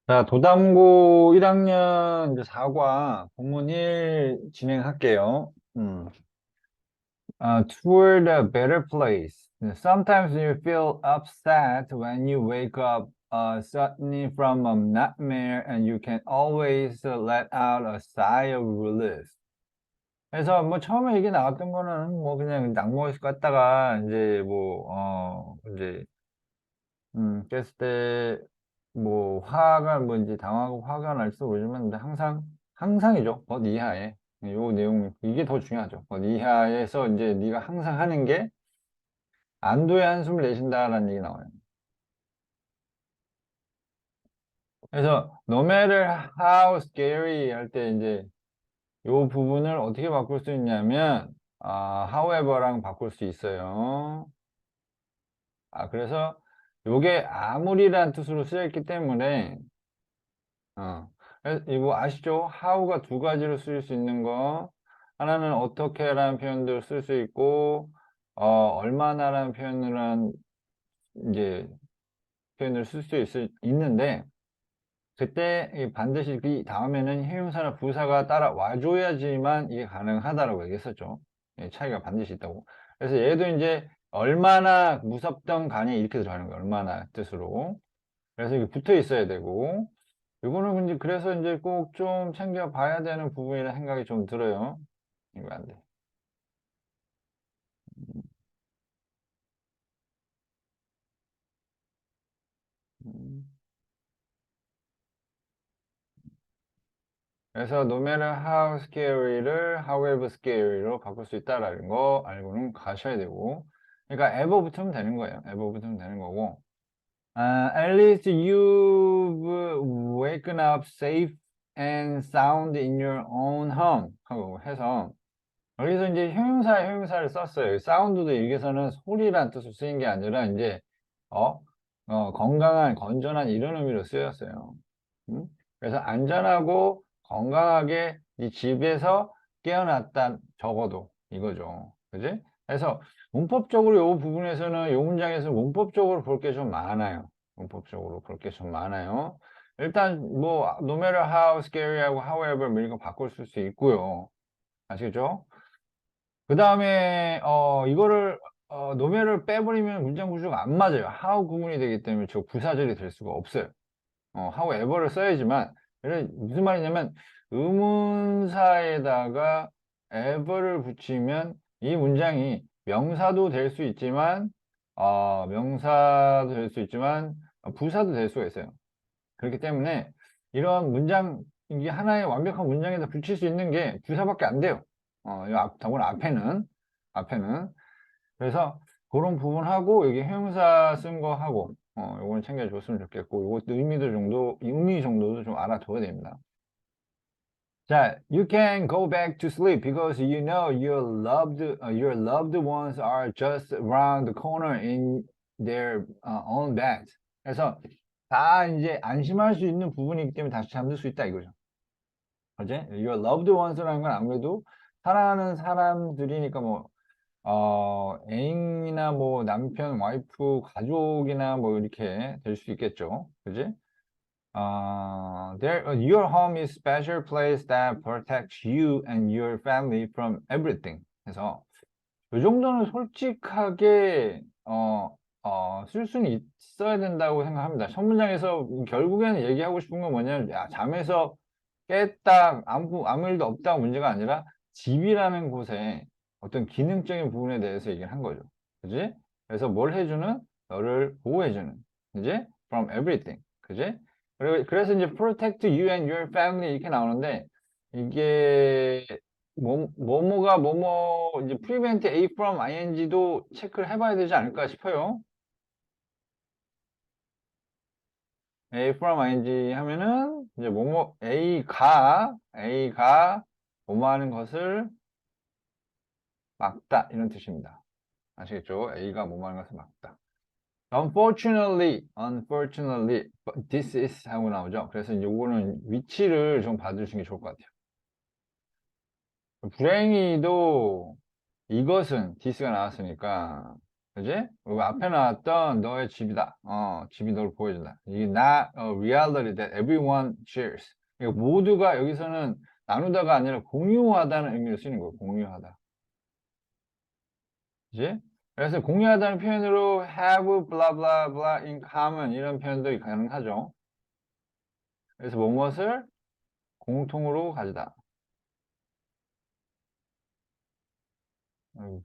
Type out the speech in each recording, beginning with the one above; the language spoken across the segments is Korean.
자, 도담고 1학년 이제 4과 본문 1 진행할게요. Toward a better place. Sometimes you feel upset when you wake up suddenly from a nightmare and you can always let out a sigh of relief. 그래서 뭐 처음에 얘기 나왔던 거는 뭐 그냥 낙모에서 갔다가 이제 이제 깼을 때, 뭐, 화가, 뭐, 이제 당하고 화가 날 수도 모르지만, 근데 항상이죠. 법 이하에. 요 내용, 이게 더 중요하죠. 법 이하에서 이제 네가 항상 하는 게 안도의 한숨을 내쉰다라는 얘기 나와요. 그래서, no matter how scary 할 때 이제 요 부분을 어떻게 바꿀 수 있냐면, however랑 바꿀 수 있어요. 그래서 요게 아무리란 뜻으로 쓰여있기 때문에, 이거 아시죠? how가 두 가지로 쓰일 수 있는 거. 하나는 어떻게라는 표현도 쓸 수 있고, 얼마나라는 이제, 표현을 쓸 수 있는데, 그때 반드시 이 다음에는 형용사나 부사가 따라와줘야지만 이게 가능하다라고 얘기했었죠. 차이가 반드시 있다고. 그래서 얘도 이제 얼마나 무섭던 간에 이렇게 들어가는 거예요. 얼마나 뜻으로. 그래서 이게 붙어 있어야 되고, 이거는 근데 그래서 이제 꼭 좀 챙겨봐야 되는 부분이라 생각이 좀 들어요. 이거 안 돼. 음. 그래서 no matter how scary를 however scary로 바꿀 수 있다라는 거 알고는 가셔야 되고, 그러니까 ever 붙으면 되는 거예요. ever 붙으면 되는 거고, at least you've waken up safe and sound in your own home 하고 해서 여기서 이제 형용사를 썼어요. 사운드도 여기서는 소리란 뜻으로 쓰인 게 아니라 이제 어, 건강한, 건전한 이런 의미로 쓰였어요. 음? 그래서 안전하고 건강하게 이 집에서 깨어났다 적어도 이거죠. 그지? 그래서 문법적으로 이 부분에서는 이 문장에서 문법적으로 볼 게 좀 많아요. 문법적으로 볼 게 좀 많아요. 일단 뭐 no matter how scary하고 however 뭐 이런 거 바꿀 수 있고요. 아시겠죠? 그 다음에 이거를 노면을 빼버리면 문장 구조가 안 맞아요. how 구문이 되기 때문에 저 부사절이 될 수가 없어요. however를 써야지만 무슨 말이냐면 의문사에다가 ever를 붙이면 이 문장이 명사도 될 수 있지만 부사도 될 수가 있어요. 그렇기 때문에 이런 문장 이게 하나의 완벽한 문장에다 붙일 수 있는 게 부사밖에 안 돼요. 더구나 앞에는 그래서 그런 부분하고 여기 형용사 쓴 거 하고 요건 챙겨줬으면 좋겠고 이것도 의미 정도도 좀 알아둬야 됩니다. 자, you can go back to sleep because you know your loved ones are just around the corner in their own bed. 그래서 다 이제 안심할 수 있는 부분이기 때문에 다시 잠들 수 있다 이거죠. 그지? Your loved ones라는 건 아무래도 사랑하는 사람들이니까 뭐 애인이나 뭐 남편, 와이프, 가족이나 뭐 이렇게 될 수 있겠죠. 그지? Your home is special place that protects you and your family from everything. 그래서 이 정도는 솔직하게 쓸 수는 있어야 된다고 생각합니다. 첫 문장에서 결국에는 얘기하고 싶은 건 뭐냐면 야, 잠에서 깼다 아무 일도 없다가 문제가 아니라 집이라는 곳에 어떤 기능적인 부분에 대해서 얘기를 한 거죠. 그지? 그래서 뭘 해주는? 너를 보호해주는. 그지? From everything. 그지? 그래서 이제 protect you and your family 이렇게 나오는데 이게 뭐뭐가 뭐뭐 이제 prevent A from ing도 체크를 해봐야 되지 않을까 싶어요. A from ing 하면은 이제 뭐뭐 A가 뭐뭐 하는 것을 막다 이런 뜻입니다. 아시겠죠? A가 뭐뭐 하는 것을 막다. Unfortunately, but this is 하고 나오죠. 그래서 이제 요거는 위치를 좀 봐주시는 게 좋을 것 같아요. 불행히도 이것은 this가 나왔으니까 그지? 그리고 앞에 나왔던 너의 집이다. 집이 너를 보여준다. 이게 not a reality that everyone shares. 이거 모두가 여기서는 나누다가 아니라 공유하다는 의미로 쓰는 거예요. 공유하다. 그지? 그래서 공유하다는 표현으로 have blah blah blah in common 이런 표현도 가능하죠. 그래서 무엇을 공통으로 가지다.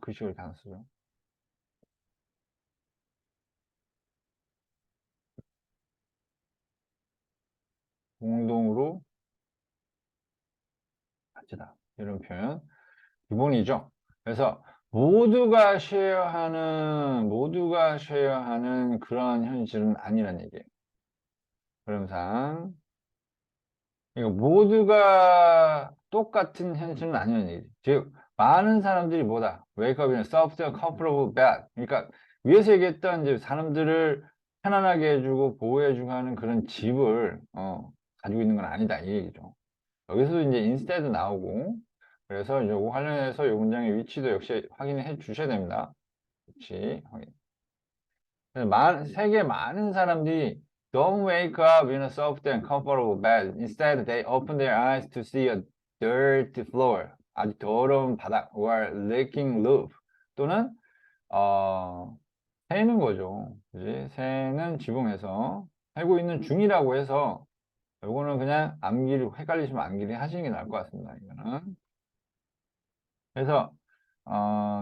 글씨를 다 쓰죠. 공동으로 가지다. 이런 표현. 기본이죠. 그래서 모두가 쉐어하는 그런 현실은 아니란 얘기예요. 그럼상 이거 모두가 똑같은 현실은 아니란 얘기죠. 즉 많은 사람들이 뭐다? Wake up in a soft, comfortable bed. 그러니까 위에서 얘기했던 이제 사람들을 편안하게 해주고 보호해주고 하는 그런 집을 가지고 있는 건 아니다 이 얘기죠. 여기서 이제 instead 나오고 그래서 이거 관련해서 이 문장의 위치도 역시 확인해 주셔야 됩니다. 위치 확인. 세계 많은 사람들이 don't wake up in a soft and comfortable bed. Instead, they open their eyes to see a dirty floor. 아주 더러운 바닥 or leaking roof. 또는 새는 거죠. 그지? 새는 지붕에서 새고 있는 중이라고 해서 요거는 그냥 암기를 헷갈리시면 암기를 하시는 게 나을 것 같습니다. 이거는. 그래서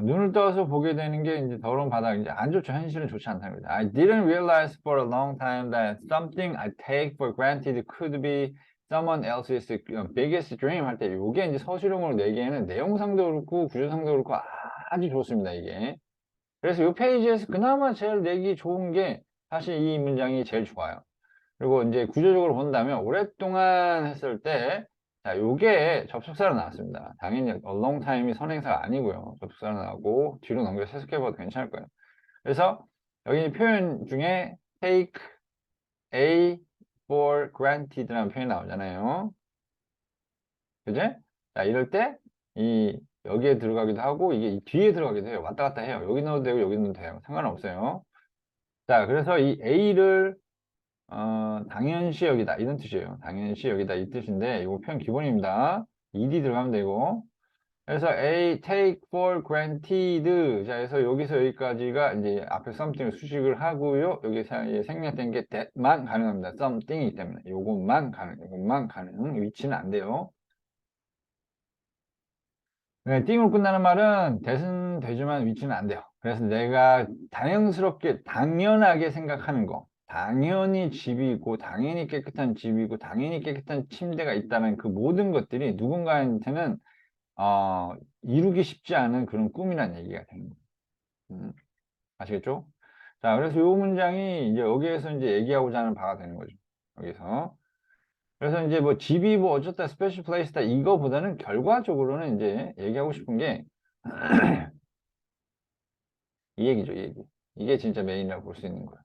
눈을 떠서 보게 되는 게 이제 더러운 바닥 이제 안 좋죠. 현실은 좋지 않다는 거죠. I didn't realize for a long time that something I take for granted could be someone else's biggest dream 할 때 요게 이제 서술형으로 내기에는 내용상도 그렇고 구조상도 그렇고 아주 좋습니다. 이게. 그래서 이 페이지에서 그나마 제일 내기 좋은 게 사실 이 문장이 제일 좋아요. 그리고 이제 구조적으로 본다면 오랫동안 했을 때 자, 요게 접속사로 나왔습니다. 당연히 a long time이 선행사가 아니고요. 접속사로 나오고 뒤로 넘겨서 해석해봐도 괜찮을 거예요. 그래서 여기 표현 중에 take A for granted라는 표현이 나오잖아요. 그제? 자, 이럴 때 여기에 들어가기도 하고 이게 이 뒤에 들어가기도 해요. 왔다 갔다 해요. 여기 넣어도 되고 여기 넣어도 돼요. 상관없어요. 자, 그래서 이 A를 당연시 여기다 이런 뜻이에요. 당연시 여기다 이 뜻인데 이거 표현 기본입니다. ed 들어가면 되고 그래서 a take for granted 자 그래서 여기서 여기까지가 이제 앞에 something을 수식을 하고요. 여기 생략된 게 that만 가능합니다. something이기 때문에 요것만 가능 위치는 안 돼요. 네, 띵으로 끝나는 말은 that은 되지만 위치는 안 돼요. 그래서 내가 당연하게 생각하는 거 당연히 집이고 당연히 깨끗한 집이고 당연히 깨끗한 침대가 있다는 그 모든 것들이 누군가한테는 이루기 쉽지 않은 그런 꿈이란 얘기가 되는 거예요. 아시겠죠? 자, 그래서 이 문장이 이제 여기에서 이제 얘기하고자 하는 바가 되는 거죠. 여기서. 그래서 이제 뭐 집이 뭐 어쩌다 스페셜 플레이스다 이거보다는 결과적으로는 이제 얘기하고 싶은 게 이 얘기죠, 이 얘기. 이게 진짜 메인이라고 볼 수 있는 거예요.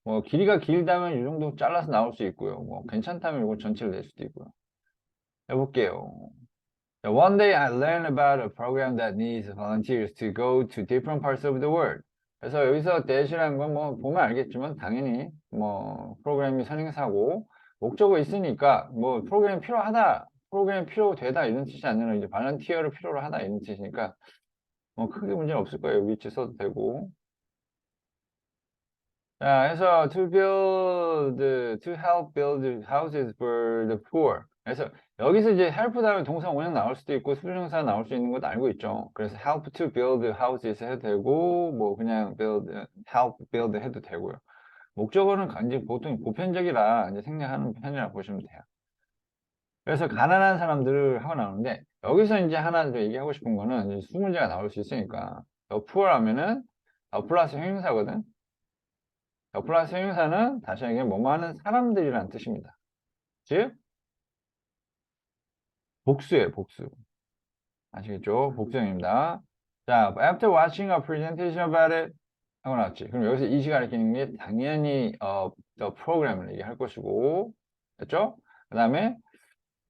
뭐 길이가 길다면 이 정도 잘라서 나올 수 있고요. 뭐 괜찮다면 이거 전체를 낼 수도 있고요. 해볼게요. One day I learned about a program that needs volunteers to go to different parts of the world. 그래서 여기서 that이라는 건 뭐 보면 알겠지만 당연히 뭐 프로그램이 선행사고 목적어 있으니까 뭐 프로그램 필요하다, 프로그램 필요되다 이런 뜻이 아니라 이제 발런티어를 필요로 하다 이런 뜻이니까 뭐 크게 문제는 없을 거예요. 위치 써도 되고. 자, 해서 to help build houses for the poor. 그래서 여기서 이제 help 다음에 동사 원형 나올 수도 있고 수동사 나올 수 있는 것도 알고 있죠. 그래서 help to build houses 해도 되고 뭐 그냥 help build 해도 되고요. 목적어는 이제 보통 보편적이라 이제 생략하는 편이라고 보시면 돼요. 그래서 가난한 사람들을 하고 나오는데 여기서 이제 하나 더 얘기하고 싶은 거는 이제 수문제가 나올 수 있으니까 the poor 하면은 플러스 형용사거든. 플러스 형용사는 다시 얘기해 뭐뭐 하는 사람들이란 뜻입니다. 즉 복수예요, 복수. 아시겠죠? 복수형입니다. 자, after watching a presentation about it 하고 나왔지. 그럼 여기서 이시 가리키는 게 당연히 the program을 얘기할 것이고 됐죠? 그 다음에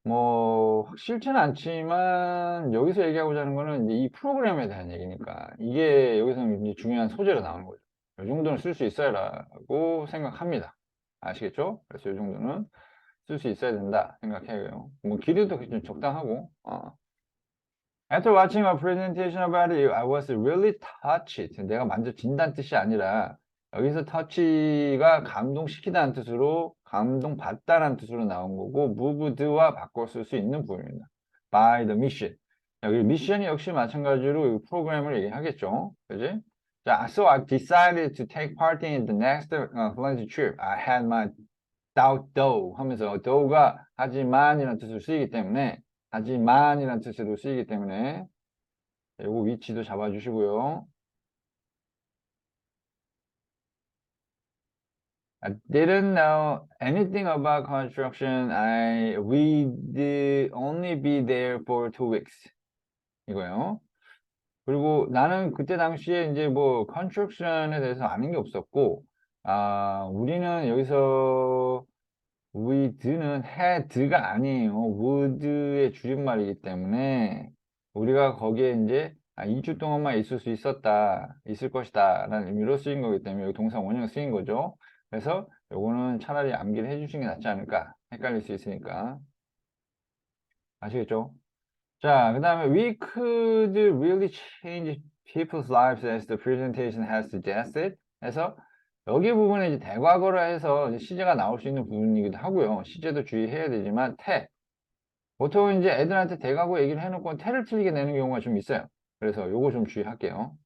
뭐 확실치는 않지만 여기서 얘기하고자 하는 거는 이제 이 프로그램에 대한 얘기니까 이게 여기서 이제 중요한 소재로 나오는 거죠. 이 정도는 쓸 수 있어야라고 생각합니다. 아시겠죠? 그래서 이 정도는 쓸 수 있어야 된다 생각해요. 뭐 길이도 좀 적당하고. After watching a presentation about it, I was really touched. 내가 만져진다는 뜻이 아니라 여기서 touch가 감동시키다는 뜻으로 감동받다라는 뜻으로 나온 거고 moved와 바꿔 쓸 수 있는 부분입니다. By the mission. 여기 미션이 역시 마찬가지로 이 프로그램을 얘기하겠죠. 그지? 자, so I decided to take part in the next Atlantic trip. I had my doubt though 하면서 though가 하지만이라는 뜻으로 쓰이기 때문에 하지만이라는 뜻으로 쓰이기 때문에 요거 위치도 잡아주시고요. I didn't know anything about construction. We'd only be there for 2 weeks. 이거요. 그리고 나는 그때 당시에 이제 뭐 construction에 대해서 아는 게 없었고, 우리는 여기서 would는 had가 아니에요. would의 줄임말이기 때문에 우리가 거기에 이제 2주 동안만 있을 수 있었다, 있을 것이다 라는 의미로 쓰인 거기 때문에 여기 동사 원형을 쓰인 거죠. 그래서 요거는 차라리 암기를 해주시는 게 낫지 않을까, 헷갈릴 수 있으니까. 아시겠죠? 자, 그 다음에 we could really change people's lives as the presentation has suggested. 해서 여기 부분에 이제 대과거로 해서 이제 시제가 나올 수 있는 부분이기도 하고요. 시제도 주의해야 되지만 태. 보통 이제 애들한테 대과거 얘기를 해놓고 태를 틀리게 내는 경우가 좀 있어요. 그래서 요거 좀 주의할게요.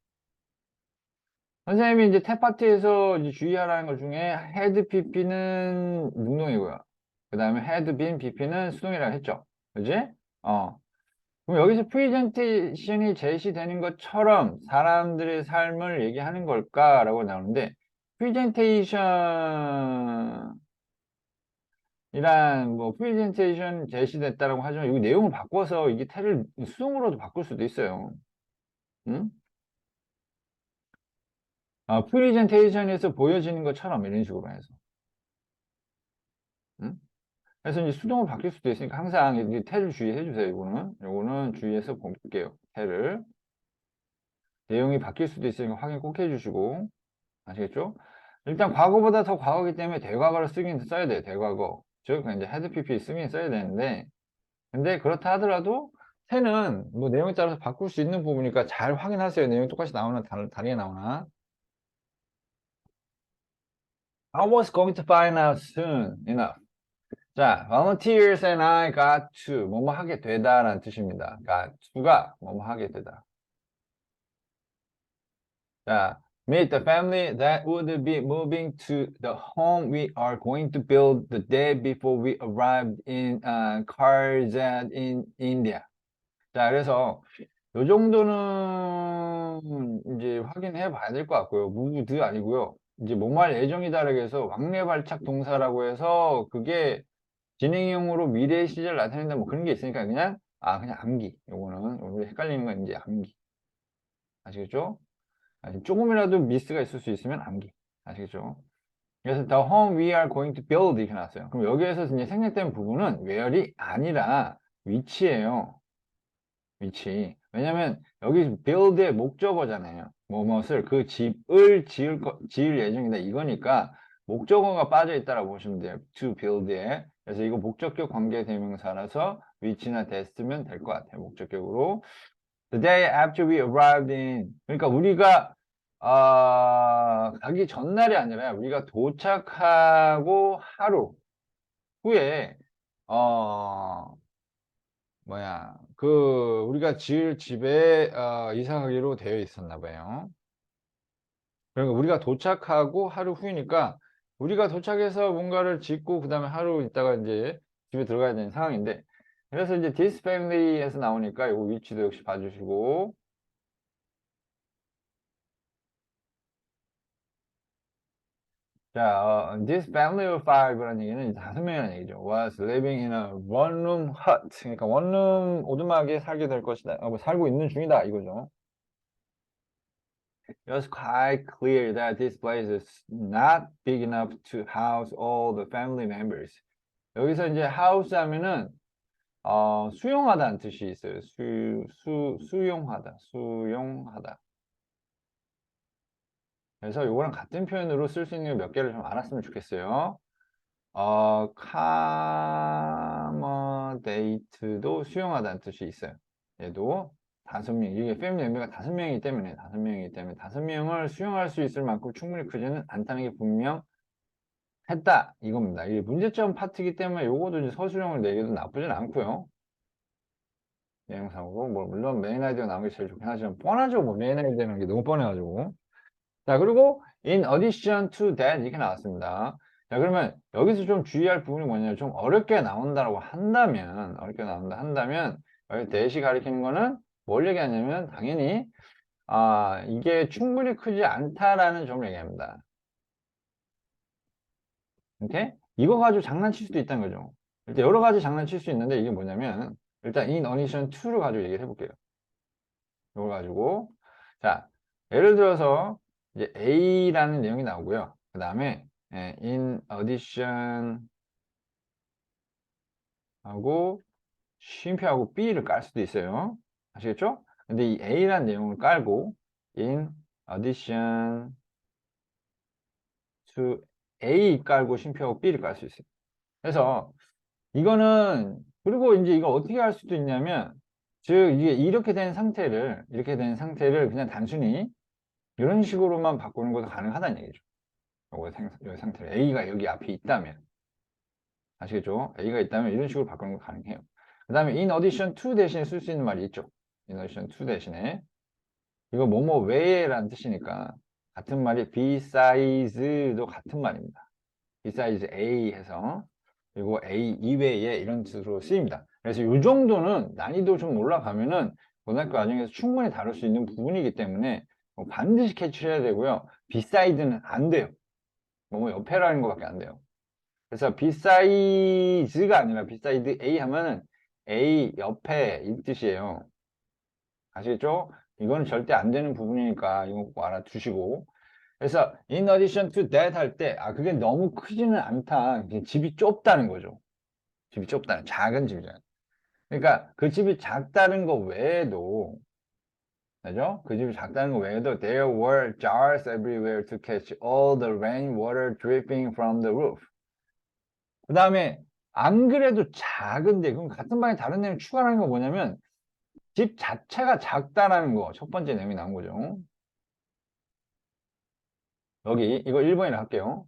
선생님이 이제 태 파트에서 이제 주의하라는 것 중에 had pp는 능동이고요. 그 다음에 had been pp는 수동이라고 했죠. 그지? 그럼 여기서 프레젠테이션이 제시되는 것처럼 사람들의 삶을 얘기하는 걸까라고 나오는데 프레젠테이션이란 뭐 프레젠테이션 제시됐다라고 하지만 여기 내용을 바꿔서 이게 태를 수동으로도 바꿀 수도 있어요. 응? 프레젠테이션에서 보여지는 것처럼 이런 식으로 해서. 응? 그래서 이제 수동으로 바뀔 수도 있으니까 항상 이제 태를 주의해 주세요. 이거는 주의해서 볼게요. 태를. 내용이 바뀔 수도 있으니까 확인 꼭 해주시고. 아시겠죠? 일단 과거보다 더 과거이기 때문에 대과거를 쓰긴 써야 돼요. 대과거. 즉 이제 had pp 쓰긴 써야 되는데 근데 그렇다 하더라도 새는 뭐 내용에 따라서 바꿀 수 있는 부분이니까 잘 확인하세요. 내용이 똑같이 나오나 다르게 나오나. I was going to find out soon enough. 자, volunteers and I got to 뭐뭐 하게 되다라는 뜻입니다. got to가 뭐뭐 하게 되다. 자, meet the family that would be moving to the home we are going to build the day before we arrived in Kharjat in India. 자, 그래서 요 정도는 이제 확인해 봐야 될 것 같고요. 무드 아니고요. 이제 뭐말 예정이다라고 해서 왕래발착 동사라고 해서 그게 진행형으로 미래 시제를 나타낸다 뭐 그런 게 있으니까 그냥 암기. 요거는 우리 헷갈리는 건 이제 암기. 아시겠죠? 조금이라도 미스가 있을 수 있으면 암기. 아시겠죠? 그래서 the home we are going to build 이렇게 나왔어요. 그럼 여기에서 이제 생략된 부분은 where이 아니라 위치예요. 위치. 왜냐면 여기 build의 목적어잖아요. 뭐뭇을 그 집을 지을 예정이다 이거니까 목적어가 빠져 있다라고 보시면 돼요. to build에. 그래서 이거 목적격 관계 대명사라서 위치나 됐으면 될 것 같아요. 목적격으로. The day after we arrived in. 그러니까 우리가 가기 전날이 아니라 우리가 도착하고 하루 후에 우리가 지을 집에 이사 가기로 되어 있었나 봐요. 그러니까 우리가 도착하고 하루 후이니까 우리가 도착해서 뭔가를 짓고 그 다음에 하루 있다가 이제 집에 들어가야 되는 상황인데 그래서 이제 this family에서 나오니까 이거 위치도 역시 봐주시고 자, this family of five라는 얘기는 5명이라는 얘기죠. was living in a one-room hut. 그러니까 원룸 오두막에 살게 될 것이다. 뭐 살고 있는 중이다 이거죠. It was quite clear that this place is not big enough to house all the family members. 여기서 이제 house 하면은 수용하다는 뜻이 있어요. 수용하다. 그래서 요거랑 같은 표현으로 쓸 수 있는 몇 개를 좀 알았으면 좋겠어요. accommodate도 수용하다는 뜻이 있어요. 얘도 5명, 이게 패밀리 멤버가 5명이기 때문에 5명을 수용할 수 있을 만큼 충분히 크지는 않다는 게 분명했다 이겁니다. 이게 문제점 파트이기 때문에 요거도 이제 서술형을 내기도 나쁘진 않고요. 내용상으로 뭐 물론 메인 아이디어 나온 게 제일 좋긴 하지만 뻔하죠. 뭐 메인 아이디어 나온 게 너무 뻔해가지고. 자, 그리고 in addition to that 이렇게 나왔습니다. 자, 그러면 여기서 좀 주의할 부분이 뭐냐면 좀 어렵게 나온다고 한다면 여기 that이 가리키는 거는 뭘 얘기하냐면 당연히 이게 충분히 크지 않다라는 점을 얘기합니다. 오케이? 이거 가지고 장난칠 수도 있다는 거죠. 일단 여러 가지 장난칠 수 있는데 이게 뭐냐면 일단 in addition to를 가지고 얘기를 해볼게요. 이걸 가지고 자, 예를 들어서 이제 A라는 내용이 나오고요. 그 다음에 in addition 하고 쉼표하고 B를 깔 수도 있어요. 아시겠죠? 근데 이 A라는 내용을 깔고 in addition to A 깔고 쉼표하고 B를 깔 수 있어요. 그래서 이거는 그리고 이제 이거 어떻게 할 수도 있냐면 즉 이게 이렇게 된 상태를 그냥 단순히 이런 식으로만 바꾸는 것도 가능하다는 얘기죠. 이 상태를 A가 여기 앞에 있다면 아시겠죠? A가 있다면 이런 식으로 바꾸는 거 가능해요. 그 다음에 in addition to 대신에 쓸 수 있는 말이 있죠. in addition to 대신에 이거 뭐뭐 외에라는 뜻이니까 같은 말이 besides,도 같은 말입니다. besides A 해서 그리고 A 이외에 이런 뜻으로 쓰입니다. 그래서 이 정도는 난이도 좀 올라가면은 고등학교 과정에서 충분히 다룰 수 있는 부분이기 때문에 반드시 캐치해야 되고요. beside는 안 돼요. 뭐뭐 옆에라는 것밖에 안 돼요. 그래서 besides,가 아니라 beside A 하면은 A 옆에 이 뜻이에요. 아시겠죠? 이거는 절대 안 되는 부분이니까 이거 꼭 알아두시고. 그래서 in addition to that 할 때, 그게 너무 크지는 않다. 집이 좁다는 거죠. 집이 좁다는, 작은 집이잖아요. 그러니까 그 집이 작다는 거 외에도, 그죠? 그 집이 작다는 거 외에도 there were jars everywhere to catch all the rainwater dripping from the roof. 그 다음에 안 그래도 작은데 그럼 같은 방에 다른 내용 추가하는 거 뭐냐면 집 자체가 작다라는 거 첫 번째 내용이 나온 거죠. 여기 이거 1번이라 할게요.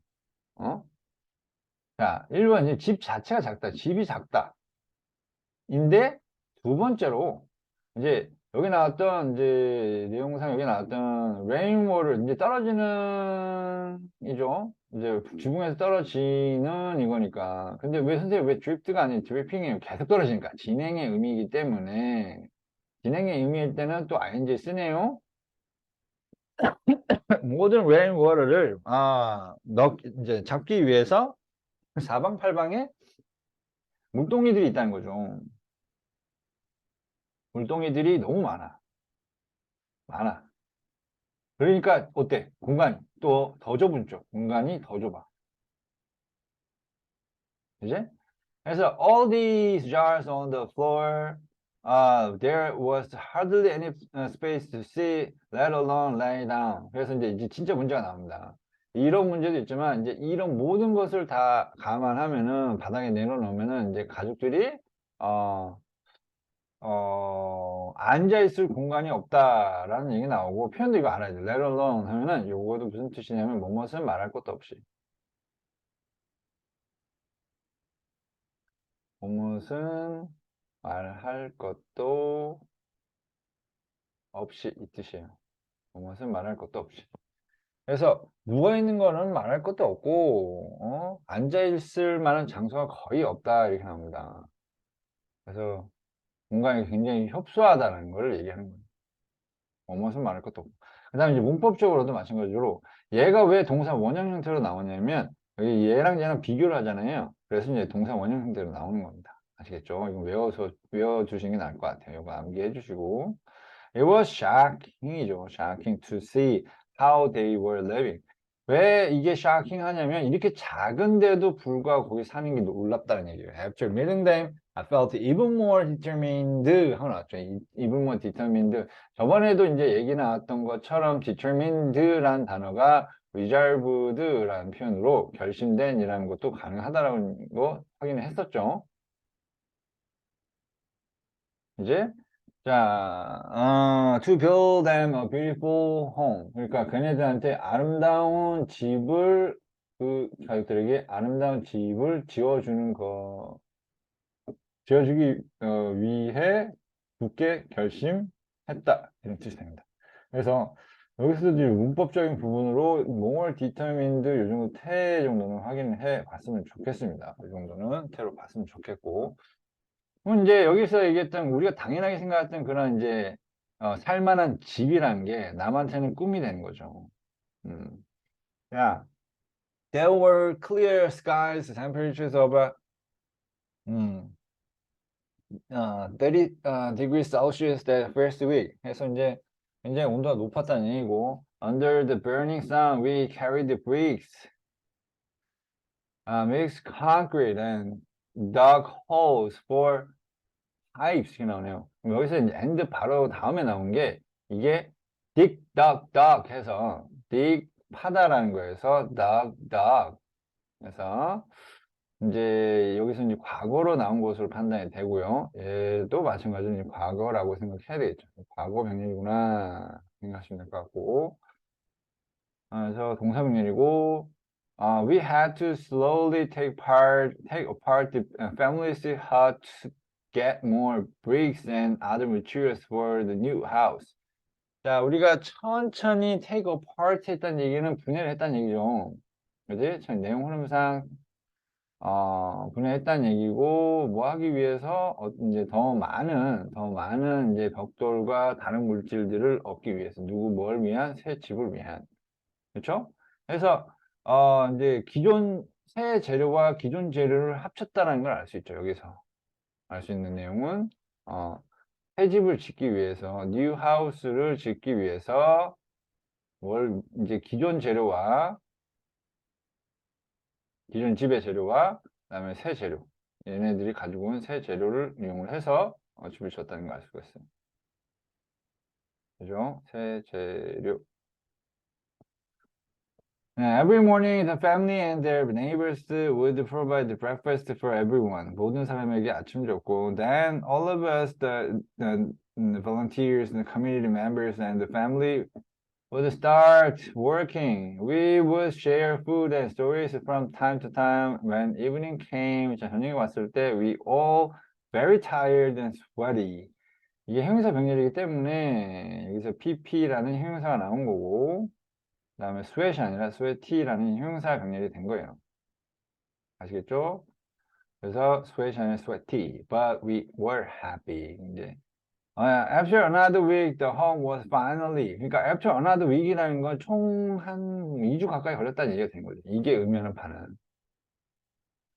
자, 1번 집 자체가 작다. 집이 작다. 인데 두 번째로 이제 여기 나왔던 이제 내용상 여기 나왔던 레인워터 이제 떨어지는 이죠. 이제 지붕에서 떨어지는 이거니까. 근데 왜 선생님 왜 드리프트가 아닌 드리핑이에요? 계속 떨어지니까 진행의 의미이기 때문에 진행의 의미일 때는 또 ing 쓰네요. 모든 레인워터를 이제 잡기 위해서 사방팔방에 물동이들이 있다는 거죠. 물동이들이 너무 많아. 그러니까 어때? 공간이 또 더 좁은 쪽 공간이 더 좁아. 이제 그래서 all these jars on the floor, there was hardly any space to sit, let alone lay down. 그래서 이제 진짜 문제가 나옵니다. 이런 문제도 있지만 이제 이런 모든 것을 다 감안하면은 바닥에 내려놓으면은 이제 가족들이 어, 앉아있을 공간이 없다라는 얘기 나오고 표현도 이거 알아야 돼. let alone 하면은 요거도 무슨 뜻이냐면 뭐뭇은 말할 것도 없이 뭐뭇은 말할 것도 없이 이 뜻이에요. 뭐뭇은 말할 것도 없이. 그래서 누워있는 거는 말할 것도 없고 앉아있을 만한 장소가 거의 없다 이렇게 나옵니다. 그래서 공간이 굉장히 협소하다는 걸 얘기하는 거예요. 뭐뭇은 말할 것도 없고. 그 다음에 이제 문법적으로도 마찬가지로 얘가 왜 동사 원형 형태로 나오냐면 여기 얘랑 얘랑 비교를 하잖아요. 그래서 이제 동사 원형 형태로 나오는 겁니다. 아시겠죠? 이거 외워두시는 게 나을 것 같아요. 이거 암기해 주시고. It was shocking이죠. Shocking to see how they were living. 왜 이게 shocking 하냐면 이렇게 작은데도 불구하고 거기 사는 게 놀랍다는 얘기예요. After meeting them, I felt even more determined 하고 나왔죠. even more determined. 저번에도 이제 얘기 나왔던 것처럼 determined라는 단어가 resolved라는 표현으로 결심된이라는 것도 가능하다라는 거 확인을 했었죠. 이제 자, to build them a beautiful home. 그러니까 그네들한테 아름다운 집을 그 가족들에게 아름다운 집을 지어주는 거 지어주기 위해 굳게 결심했다 이런 뜻이 됩니다. 그래서 여기서도 이제 문법적인 부분으로 more determined 이 정도 태 정도는 확인해 봤으면 좋겠습니다. 이 정도는 태로 봤으면 좋겠고 그럼 이제 여기서 얘기했던 우리가 당연하게 생각했던 그런 이제 살만한 집이라는 게 남한테는 꿈이 되는 거죠. 야, there were clear skies, temperatures of 30 degrees Celsius that first week. 해서 이제 굉장히 온도가 높았다는 얘기고 under the burning sun, we carried the bricks, mixed concrete and dug holes for pipes 이렇게 나오네요. 그럼 여기서 이제 and 바로 다음에 나온 게 이게 dig, dug 해서 dig 파다라는 거에서 dug 해서 이제 여기서 이제 과거로 나온 것으로 판단이 되고요. 얘도 마찬가지로 이제 과거라고 생각해야 되겠죠. 과거 병렬이구나 생각하시면 될 것 같고. 그래서 동사 병렬이고, we had to slowly take apart the family's hut to get more bricks and other materials for the new house. 자, 우리가 천천히 take apart 했다는 얘기는 분해를 했다는 얘기죠. 그지? 내용 흐름상 분해했다는 얘기고, 뭐 하기 위해서, 이제 더 많은 이제 벽돌과 다른 물질들을 얻기 위해서, 뭘 위한? 새 집을 위한. 그렇죠? 그래서, 이제 새 재료와 기존 재료를 합쳤다는 걸 알 수 있죠, 여기서. 알 수 있는 내용은, 새 집을 짓기 위해서, new house를 짓기 위해서, 이제 기존 집의 재료와 그다음에 새 재료 얘네들이 가지고 온 새 재료를 이용을 해서 집을 지었다는 걸 알 수가 있어요. 그죠? 새 재료. Every morning the family and their neighbors would provide breakfast for everyone. 모든 사람에게 아침을 줬고 then all of us the volunteers and the community members and the family would start working. We would share food and stories from time to time. When evening came, 저녁이 왔을 때, we all very tired and sweaty. 이게 형용사 병렬이기 때문에 여기서 pp라는 형용사가 나온 거고, 그 다음에 sweat이 아니라 sweaty라는 형용사 병렬이 된 거예요. 아시겠죠? 그래서 sweat이 아니라 sweaty, but we were happy. 이제 After another week, the home was finally. 그러니까 after another week이라는 건 총 한 2주 가까이 걸렸다는 얘기가 된 거죠. 이게 의미하는 바는.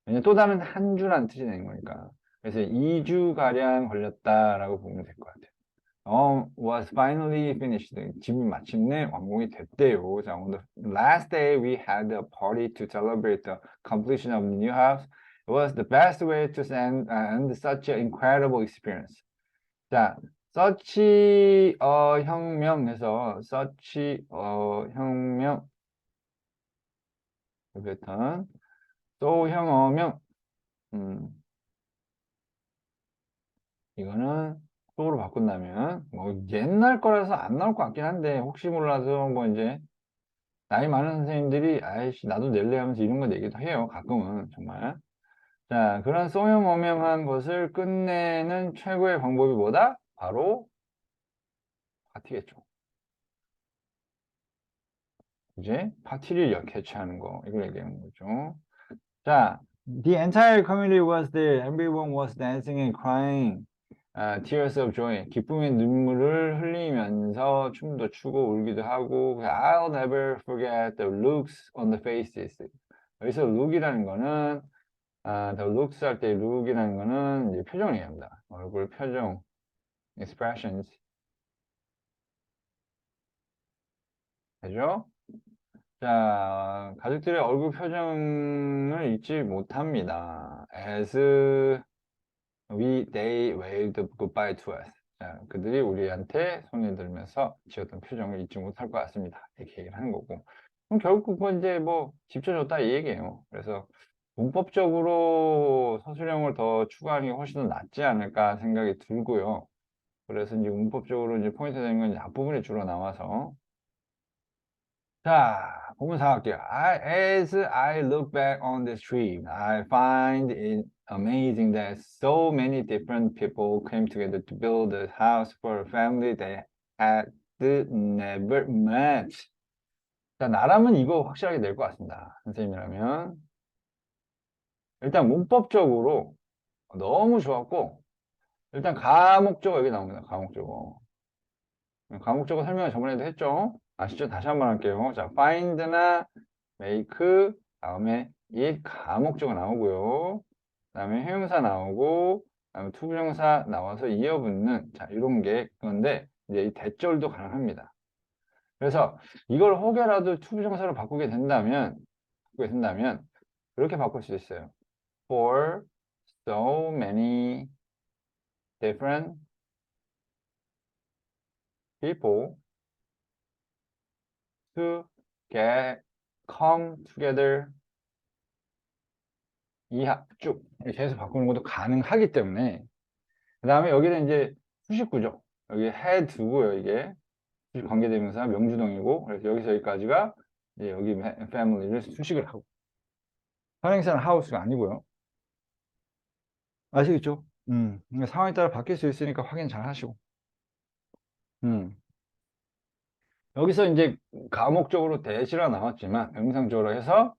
왜냐면 또 다른 한 주라는 뜻이 되는 거니까. 그래서 2주가량 걸렸다라고 보면 될 것 같아요. Was finally finished. 집이 마침내 완공이 됐대요. 자, on the last day, we had a party to celebrate the completion of the new house. It was the best way to end such an incredible experience. 자, 서치 혁명해서 서치 혁명 패턴 소형어명 이거는 속으로 바꾼다면 뭐 옛날 거라서 안 나올 것 같긴 한데 혹시 몰라서 뭐 이제 나이 많은 선생님들이 아이씨 나도 낼래 하면서 이런 거 내기도 해요. 가끔은 정말. 자, 그런 소형어명한 것을 끝내는 최고의 방법이 뭐다? 바로 파티겠죠. 이제 파티를 개최하는 거 이걸 얘기하는 거죠. 자, the entire community was there. Everyone was dancing and crying. Tears of joy. 기쁨의 눈물을 흘리면서 춤도 추고 울기도 하고. I'll never forget the looks on the faces. 여기서 look이라는 거는 the looks 할 때 look이라는 거는 이제 표정을 얘기합니다. 얼굴 표정, expressions. 되죠? 자, 가족들의 얼굴 표정을 잊지 못합니다. as they waved goodbye to us. 자, 그들이 우리한테 손을 들면서 지었던 표정을 잊지 못할 것 같습니다. 이렇게 얘기를 하는 거고. 그럼 결국 그건 이제 뭐 집쳐줬다 이 얘기예요. 그래서 문법적으로 서술형을 더 추가하는 게 훨씬 더 낫지 않을까 생각이 들고요. 그래서 이제 문법적으로 이제 포인트 되는 건 이제 앞부분에 주로 나와서. 자, 보면서 할게요. As I look back on this trip, I find it amazing that so many different people came together to build a house for a family they had never met. 자, 나라면 이거 확실하게 낼 것 같습니다. 선생님이라면. 일단 문법적으로 너무 좋았고, 일단 가목적어 여기 나옵니다. 가목적어. 가목적어 설명을 저번에도 했죠? 아시죠? 다시 한번 할게요. 자, find나 make, 다음에 it 가목적어 나오고요. 다음에 형용사 나오고, 다음에 투부정사 나와서 이어붙는, 자, 이런 게 그건데, 이제 이 대절도 가능합니다. 그래서 이걸 혹여라도 투부정사로 바꾸게 된다면, 그렇게 바꿀 수 있어요. For so many different people to come together 쭉 이렇게 해서 바꾸는 것도 가능하기 때문에 그 다음에 여기는 이제 수식구죠. 여기 해두고요. 이게 수식 관계대명사 명주동이고 그래서 여기서 여기까지가 이제 여기 family를 수식을 하고 선행사는 house가 아니고요. 아시겠죠? 그러니까 상황에 따라 바뀔 수 있으니까 확인 잘 하시고 여기서 이제 가목적으로 대시가 나왔지만 명상적으로 해서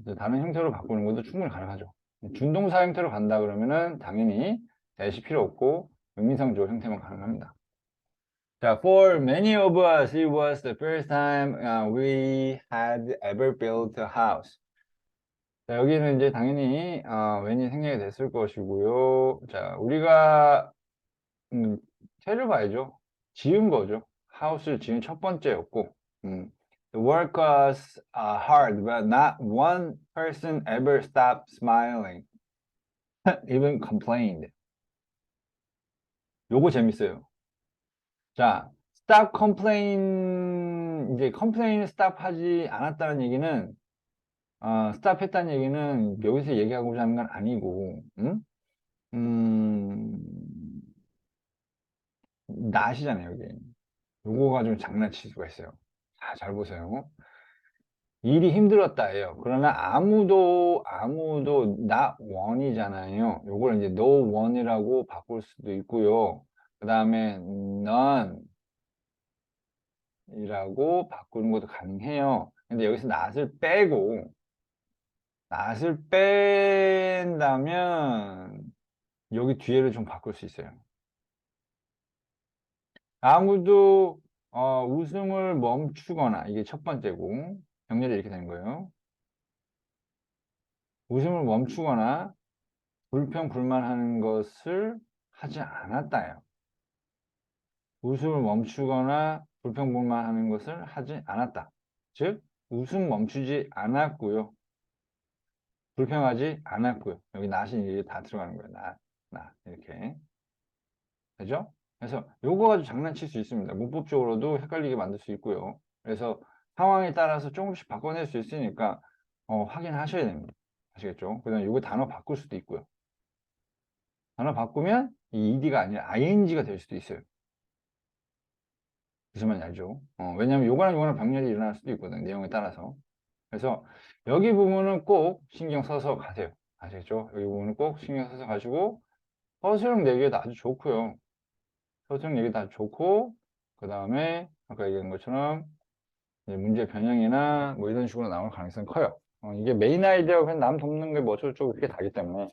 이제 다른 형태로 바꾸는 것도 충분히 가능하죠. 준동사 형태로 간다 그러면은 당연히 대시 필요 없고 의미상조 형태만 가능합니다. 자, for many of us, it was the first time we had ever built a house. 자, 여기는 이제 당연히 when이 생략이 됐을 것이고요. 자, 우리가 태를 봐야죠. 지은 거죠. house를 지은 첫 번째였고 The work was hard, but not one person ever stopped smiling, even complained. 요거 재밌어요. 자, stop complain, 이제 complain stop 하지 않았다는 얘기는, stop 했다는 얘기는 여기서 얘기하고자 하는 건 아니고, not이잖아요, 여기. 요거 가지고 장난칠 수가 있어요. 자, 잘 보세요. 일이 힘들었다예요. 그러나 아무도 not one이잖아요. 요걸 이제 no one이라고 바꿀 수도 있고요. 그 다음에 none 이라고 바꾸는 것도 가능해요. 근데 여기서 not을 뺀다면 여기 뒤에를 좀 바꿀 수 있어요. 아무도 웃음을 멈추거나 이게 첫 번째고 병렬이 이렇게 되는 거예요. 웃음을 멈추거나 불평불만하는 것을 하지 않았다요. 웃음을 멈추거나 불평불만하는 것을 하지 않았다. 즉 웃음 멈추지 않았고요. 불평하지 않았고요. 여기 not이 이게 다 들어가는 거예요. not 이렇게 되죠? 그래서 요거 가지고 장난칠 수 있습니다. 문법적으로도 헷갈리게 만들 수 있고요. 그래서 상황에 따라서 조금씩 바꿔낼 수 있으니까 확인하셔야 됩니다. 아시겠죠? 그 다음에 요거 단어 바꿀 수도 있고요. 단어 바꾸면 이 ed가 아니라 ing가 될 수도 있어요. 무슨 말인지 알죠? 왜냐하면 요거랑 병렬이 일어날 수도 있거든. 내용에 따라서. 그래서 여기 부분은 꼭 신경 써서 가세요. 아시겠죠? 여기 부분은 꼭 신경 써서 가시고 서술형 내기도 아주 좋고요. 서술형 내기도 아주 좋고 그 다음에 아까 얘기한 것처럼 문제 변형이나 뭐 이런 식으로 나올 가능성이 커요. 이게 메인 아이디어가 그냥 남 돕는 게 뭐 어쩌고저쩌고 그렇게 다기 때문에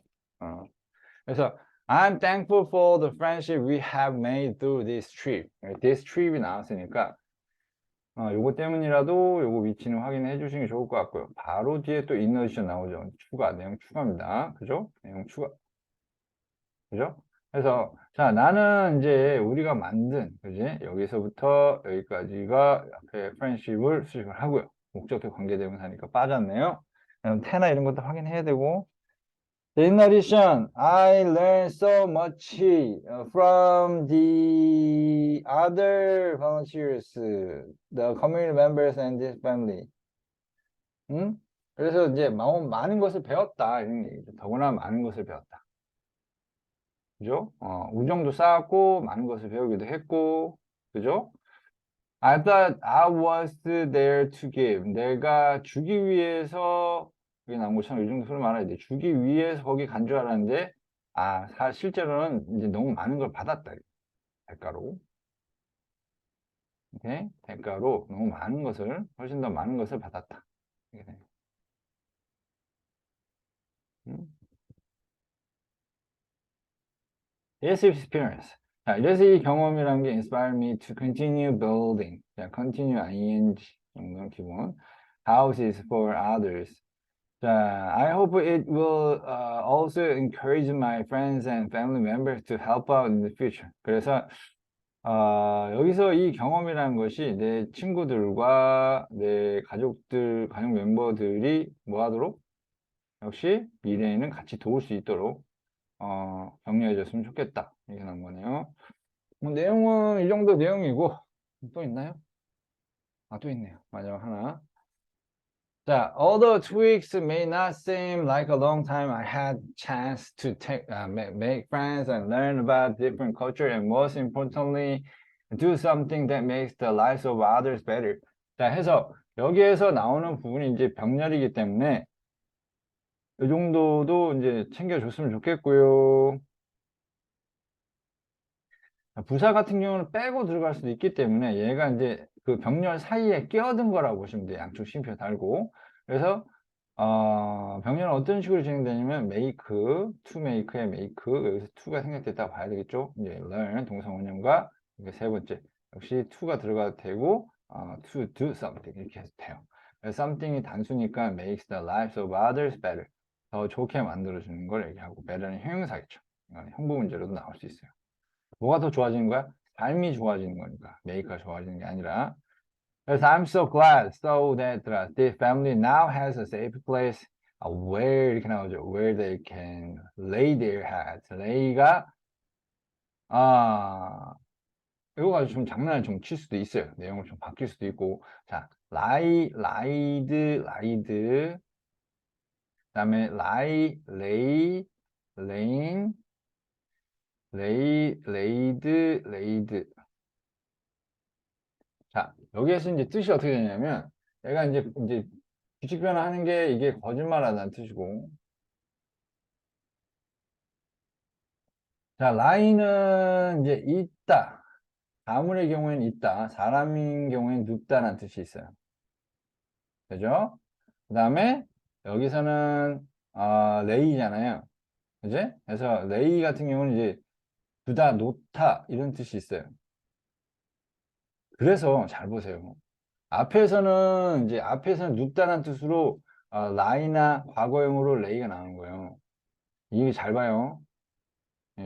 그래서 I'm thankful for the friendship we have made through this trip. This trip이 나왔으니까 요거 때문이라도 요거 위치는 확인해 주시는 게 좋을 것 같고요. 바로 뒤에 또 인너지션 나오죠. 내용 추가입니다. 그죠? 내용 추가. 그죠? 그래서 자, 나는 이제 우리가 만든 그지? 여기서부터 여기까지가 앞에 friendship을 수식을 하고요. 목적격 관계대명사니까 빠졌네요. 그럼 태나 이런 것도 확인해야 되고 In addition, I learned so much from the other volunteers, the community members and this family. 응? 그래서 이제 많은 것을 배웠다 이런 얘기죠. 더구나 많은 것을 배웠다. 그죠? 우정도 쌓았고 많은 것을 배우기도 했고, 그죠? I thought I was there to give. 내가 주기 위해서 여기 나온 것처럼 이 정도 소리 말아야 돼. 주기 위해서 거기 간 줄 알았는데, 실제로는 이제 너무 많은 걸 받았다. 대가로. 오케이? 대가로 너무 많은 것을, 훨씬 더 많은 것을 받았다. 이게 돼요. This experience. 자, 이래서 이 경험이라는 게 inspire me to continue building. 자, continue ing 정도는 기본. Houses for others. 자, I hope it will also encourage my friends and family members to help out in the future. 그래서 여기서 이 경험이라는 것이 내 친구들과 내 가족들, 가족 멤버들이 뭐 하도록? 역시 미래에는 같이 도울 수 있도록 격려해줬으면 좋겠다. 이렇게 나온 거네요. 뭐 내용은 이 정도 내용이고 또 있나요? 또 있네요. 마지막 하나. 자, although 2 weeks may not seem like a long time, I had chance to make friends and learn about different culture and most importantly, do something that makes the lives of others better. 자, 해서 여기에서 나오는 부분이 이제 병렬이기 때문에 이 정도도 이제 챙겨줬으면 좋겠고요. 부사 같은 경우는 빼고 들어갈 수도 있기 때문에 얘가 이제 그 병렬 사이에 끼어든 거라고 보시면 돼요. 양쪽 쉼표 달고. 그래서 병렬은 어떤 식으로 진행되냐면 make, to make의 make, 여기서 to가 생략됐다고 봐야 되겠죠. 이제 learn 동사 원형과 이게 세 번째 역시 to가 들어가도 되고 to do something 이렇게 해도 돼요. something이 단수니까 makes the lives of others better. 더 좋게 만들어주는 걸 얘기하고 better는 형용사겠죠. 이건 형부 문제로도 나올 수 있어요. 뭐가 더 좋아지는 거야? 삶이 좋아지는 거니까 make가 좋아지는 게 아니라. 그래서 I'm so glad so that this family now has a safe place where 이렇게 나오죠. Where they can lay their heads. lay가 이거 가지고 좀 장난을 좀 칠 수도 있어요. 내용을 좀 바뀔 수도 있고. 자, lie, lied, 그다음에 lie, lay, laying, laid. 자, 여기에서 이제 뜻이 어떻게 되냐면, 얘가 이제 규칙 변화하는 게 이게 거짓말하다는 뜻이고. 자, lie는 이제 있다. 가물의 경우에는 있다. 사람인 경우에는 눕다라는 뜻이 있어요. 그죠? 그 다음에 여기서는 lay잖아요. 그지? 그래서 lay 같은 경우는 이제 두다, 놓다 이런 뜻이 있어요. 그래서 잘 보세요. 앞에서는 눕다는 뜻으로 lie나 과거형으로 lay가 나오는 거예요. 이게 잘 봐요.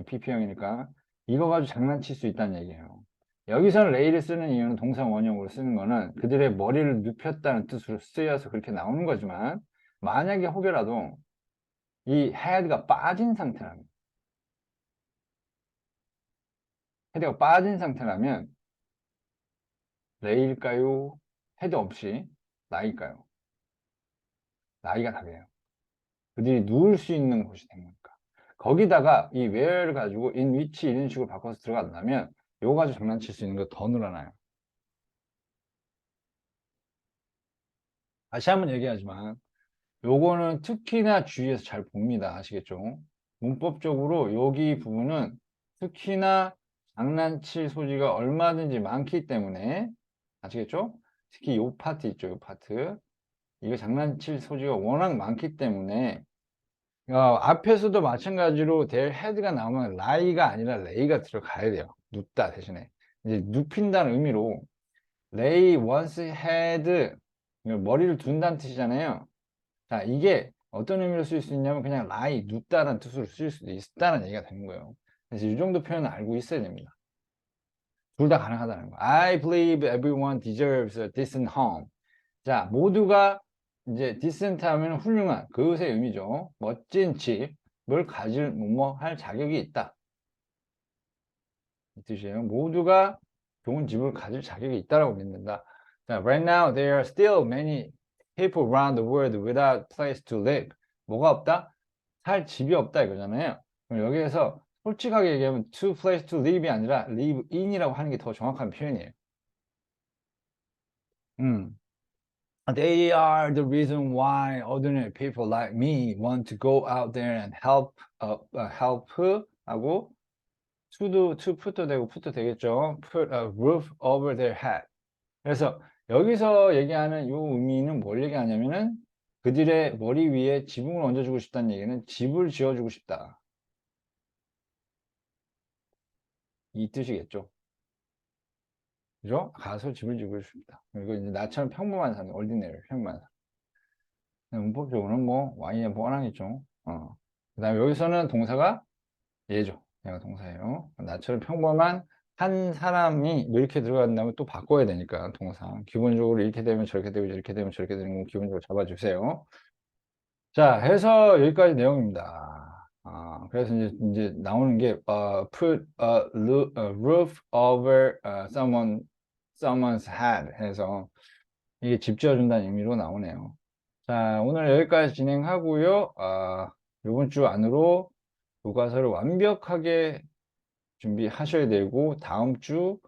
PP형이니까 이거 가지고 장난칠 수 있다는 얘기예요. 여기서는 lay를 쓰는 이유는 동사 원형으로 쓰는 거는 그들의 머리를 눕혔다는 뜻으로 쓰여서 그렇게 나오는 거지만 만약에 혹여라도 이 head가 빠진 상태라면 헤드가 빠진 상태라면 lay일까요? 헤드 없이 lie일까요? lie가 답이에요. 그들이 누울 수 있는 곳이 된 거니까. 거기다가 이 where를 가지고 in which 이런 식으로 바꿔서 들어간다면 요거 가지고 장난칠 수 있는 거 더 늘어나요. 다시 한번 얘기하지만 요거는 특히나 주의해서 잘 봅니다. 아시겠죠? 문법적으로 여기 부분은 특히나 장난칠 소지가 얼마든지 많기 때문에 아시겠죠? 특히 요 파트 있죠. 요 파트. 이거 장난칠 소지가 워낙 많기 때문에 앞에서도 마찬가지로 their head가 나오면 lie가 아니라 lay가 들어가야 돼요. 눕다 대신에. 이제 눕힌다는 의미로 lay one's head 머리를 둔다는 뜻이잖아요. 자, 이게 어떤 의미로 쓸 수 있냐면 그냥 lie, 눕다라는 뜻으로 쓸 수도 있다는 얘기가 되는 거예요. 그래서 이 정도 표현은 알고 있어야 됩니다. 둘 다 가능하다는 거. I believe everyone deserves a decent home. 자, 모두가 이제 decent 하면 훌륭한 그것의 의미죠. 멋진 집. 집을 가질 뭐뭐 할 자격이 있다. 이 뜻이에요. 모두가 좋은 집을 가질 자격이 있다라고 믿는다. 자, right now there are still many people around the world without place to live. 뭐가 없다? 살 집이 없다 이거잖아요. 그럼 여기에서 솔직하게 얘기하면 to place to live이 아니라 live in이라고 하는 게 더 정확한 표현이에요. They are the reason why ordinary people like me want to go out there and help 하고 to put도 되고 put도 되겠죠. Put a roof over their head. 그래서 여기서 얘기하는 이 의미는 뭘 얘기하냐면은 그들의 머리 위에 지붕을 얹어주고 싶다는 얘기는 집을 지어주고 싶다. 이 뜻이겠죠. 그죠? 가서 집을 지고 싶다. 그리고 이제 나처럼 평범한 사람, ordinary, 평범한 사람. 문법적으로는 뭐 Y에 뻔하겠죠. 그 다음에 여기서는 동사가 얘죠. 얘가 동사예요. 나처럼 평범한 한 사람이 뭐 이렇게 들어간다면 또 바꿔야 되니까 동사. 기본적으로 이렇게 되면 저렇게 되고 이렇게 되면 저렇게 되는 거 기본적으로 잡아주세요. 자, 해서 여기까지 내용입니다. 그래서 이제 나오는 게 put a roof over someone's head 해서 이게 집 지어준다는 의미로 나오네요. 자, 오늘 여기까지 진행하고요. 이번 주 안으로 교과서를 완벽하게 준비하셔야 되고 다음 주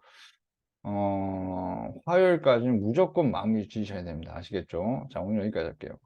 화요일까지는 무조건 마무리 지으셔야 됩니다. 아시겠죠? 자, 오늘 여기까지 할게요.